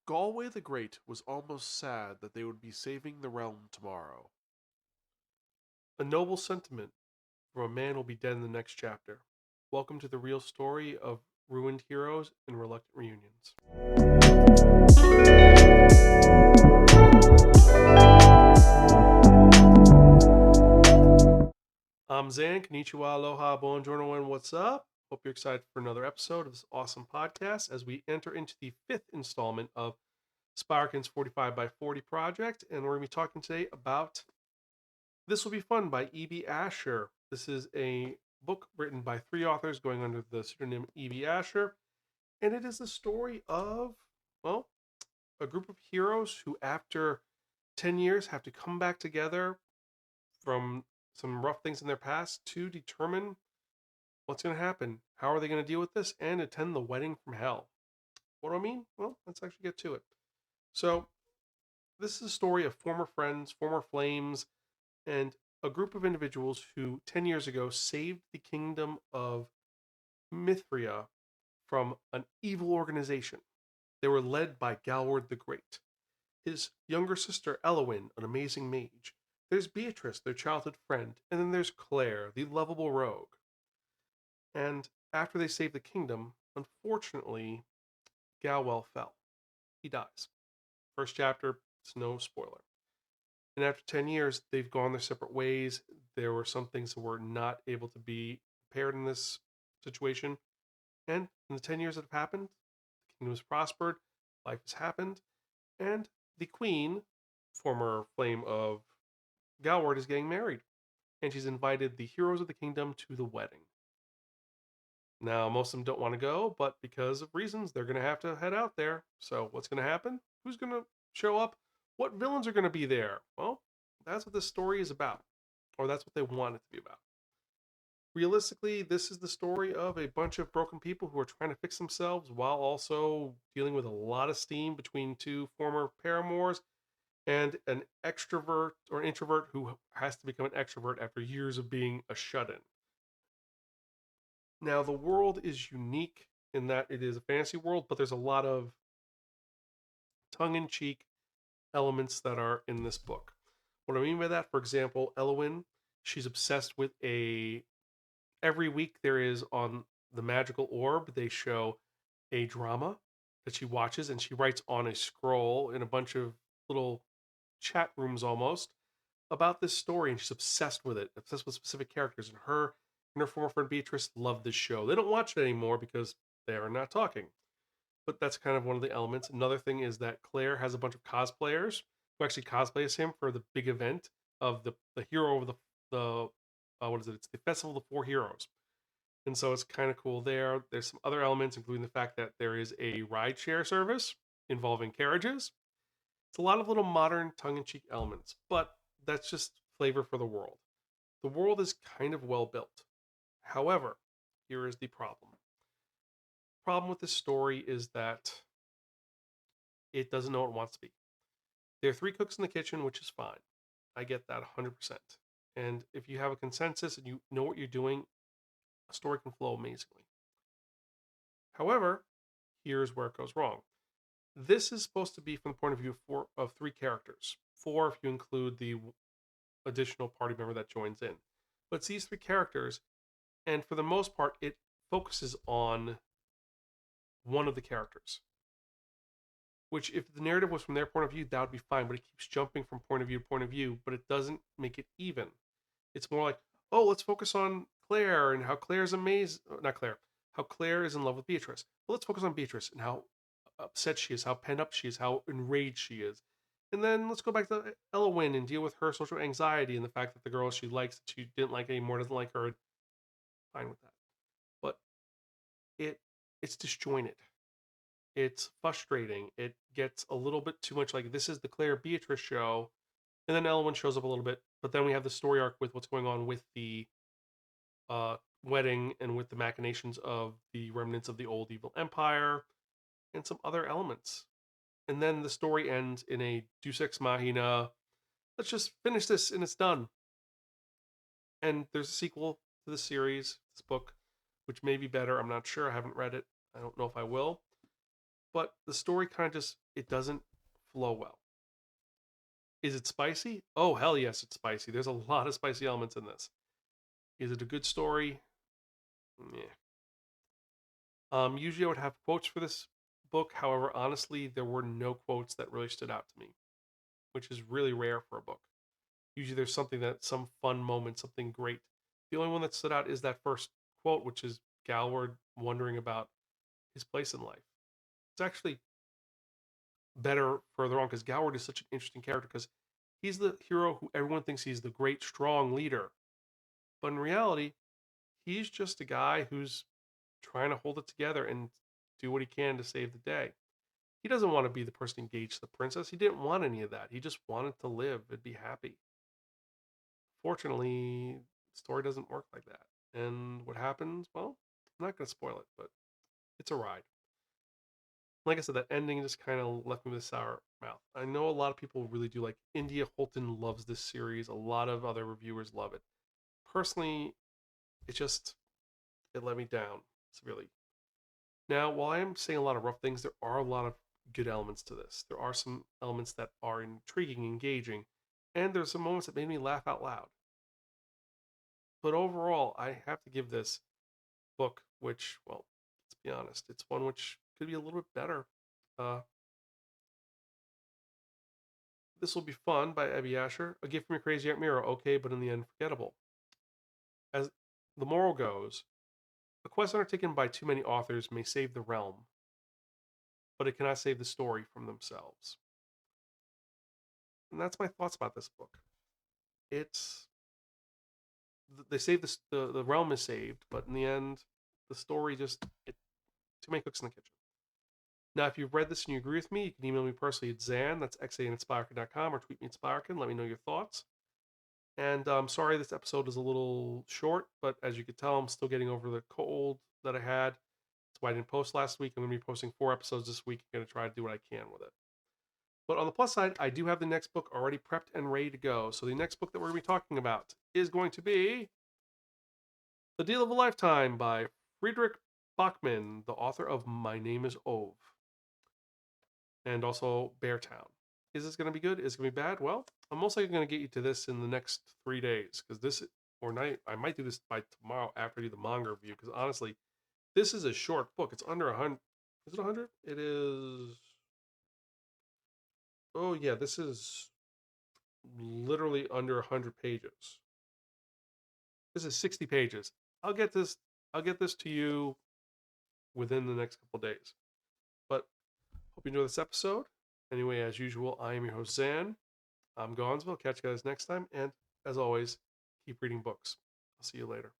Galway the Great was almost sad that they would be saving the realm tomorrow. A noble sentiment from a man will be dead in the next chapter. Welcome to the real story of ruined heroes and reluctant reunions. I'm Zan, konnichiwa, aloha, buongiorno, and what's up? Hope you're excited for another episode of this awesome podcast as we enter into the fifth installment of Spiraken's 45 by 40 project, and we're going to be talking today about This Will Be Fun by E.B. Asher. This is a book written by three authors going under the pseudonym E.B. Asher, and it is the story of, well, a group of heroes who, after 10 years, have to come back together from some rough things in their past to determine what's going to happen. How are they going to deal with this and attend the wedding from hell? What do I mean? Well, let's actually get to it. So, this is a story of former friends, former flames, and a group of individuals who 10 years ago saved the kingdom of Mithria from an evil organization. They were led by Galward the Great, his younger sister Elowyn, an amazing mage. There's Beatrice, their childhood friend, and then there's Claire, the lovable rogue. And after they save the kingdom, unfortunately, Galwell fell. He dies. First chapter, it's no spoiler. And after 10 years, they've gone their separate ways. There were some things that were not able to be repaired in this situation. And in the 10 years that have happened, the kingdom has prospered, life has happened, and the queen, former flame of Galward, is getting married. And she's invited the heroes of the kingdom to the wedding. Now, most of them don't want to go, but because of reasons, they're going to have to head out there. So, what's going to happen? Who's going to show up? What villains are going to be there? Well, that's what this story is about, or that's what they want it to be about. Realistically, this is the story of a bunch of broken people who are trying to fix themselves while also dealing with a lot of steam between two former paramours and an extrovert or an introvert who has to become an extrovert after years of being a shut in. Now, the world is unique in that it is a fantasy world, but there's a lot of tongue in cheek elements that are in this book. What I mean by that, for example, Elowyn, she's obsessed with a. Every week there is on the magical orb, they show a drama that she watches and she writes on a scroll in a bunch of little chat rooms almost about this story, and she's obsessed with it, obsessed with specific characters. And her former friend Beatrice love this show. They don't watch it anymore because they are not talking. But that's kind of one of the elements. Another thing is that Claire has a bunch of cosplayers who actually cosplay as him for the big event of the hero of the what is it? It's the Festival of the Four Heroes. And so it's kind of cool there. There's some other elements, including the fact that there is a rideshare service involving carriages. It's a lot of little modern tongue-in-cheek elements, but that's just flavor for the world. The world is kind of well built. However, here is the problem. The problem with this story is that it doesn't know what it wants to be. There are three cooks in the kitchen, which is fine. I get that 100%. And if you have a consensus and you know what you're doing, a story can flow amazingly. However, here's where it goes wrong. This is supposed to be from the point of view of three characters. Four if you include the additional party member that joins in. But it's these three characters, and for the most part, it focuses on one of the characters. Which, if the narrative was from their point of view, that would be fine. But it keeps jumping from point of view to point of view, but it doesn't make it even. It's more like, oh, let's focus on Claire and how Claire's amazing. Not Claire. How Claire is in love with Beatrice. Well, let's focus on Beatrice and how upset she is, how pent up she is, how enraged she is. And then let's go back to Elowyn and deal with her social anxiety and the fact that the girl she likes that she didn't like anymore doesn't like her. Fine with that. But it it's disjointed. It's frustrating. It gets a little bit too much like this is the Claire Beatrice show, and then Elwyn shows up a little bit, but then we have the story arc with what's going on with the wedding and with the machinations of the remnants of the old evil empire and some other elements. And then the story ends in a Deus Ex Machina. Let's just finish this and it's done. And there's a sequel to the series, this book, which may be better. I'm not sure. I haven't read it. I don't know if I will. But the story kind of just it doesn't flow well. Is it spicy? Oh, hell yes, it's spicy. There's a lot of spicy elements in this. Is it a good story? Yeah. Usually I would have quotes for this book. However, honestly, there were no quotes that really stood out to me, which is really rare for a book. Usually there's something some fun moment, something great. The only one that stood out is that first quote, which is Galward wondering about his place in life. It's actually better further on because Galward is such an interesting character because he's the hero who everyone thinks he's the great, strong leader. But in reality, he's just a guy who's trying to hold it together and do what he can to save the day. He doesn't want to be the person engaged to the princess. He didn't want any of that. He just wanted to live and be happy. Fortunately, the story doesn't work like that. And what happens? Well, I'm not going to spoil it, but it's a ride. Like I said, that ending just kind of left me with a sour mouth. I know a lot of people really do like India Holton loves this series. A lot of other reviewers love it. Personally, it let me down severely. Now, while I am saying a lot of rough things, there are a lot of good elements to this. There are some elements that are intriguing, engaging, and there's some moments that made me laugh out loud. But overall, I have to give this book, which, well, let's be honest, it's one which could be a little bit better. Uh, this will be fun by Abby Asher. A gift from your crazy Aunt Mira, okay, but in the end, forgettable. As the moral goes, a quest undertaken by too many authors may save the realm, but it cannot save the story from themselves. And that's my thoughts about this book. It's they save the realm is saved, but in the end, the story too many cooks in the kitchen. Now, if you've read this and you agree with me, you can email me personally at Zan, that's xan@spiraken.com, or tweet me at Spiraken. Let me know your thoughts. And I'm sorry this episode is a little short, but as you can tell, I'm still getting over the cold that I had. That's why I didn't post last week. I'm going to be posting 4 episodes this week. I'm going to try to do what I can with it. But on the plus side, I do have the next book already prepped and ready to go. So the next book that we're going to be talking about is going to be The Deal of a Lifetime by Friedrich Bachmann, the author of My Name is Ove, and also Beartown. Is this going to be good? Is it going to be bad? Well, I'm most likely going to get you to this in the next 3 days because I might do this by tomorrow after I do the manga review because honestly, this is a short book. It's under 100. Is it 100? It is. Oh yeah, this is literally under 100 pages. This is 60 pages. I'll get this. I'll get this to you within the next couple days. But hope you enjoy this episode. Anyway, as usual, I am your host Zan. I'm Gonzville. Catch you guys next time, and as always, keep reading books. I'll see you later.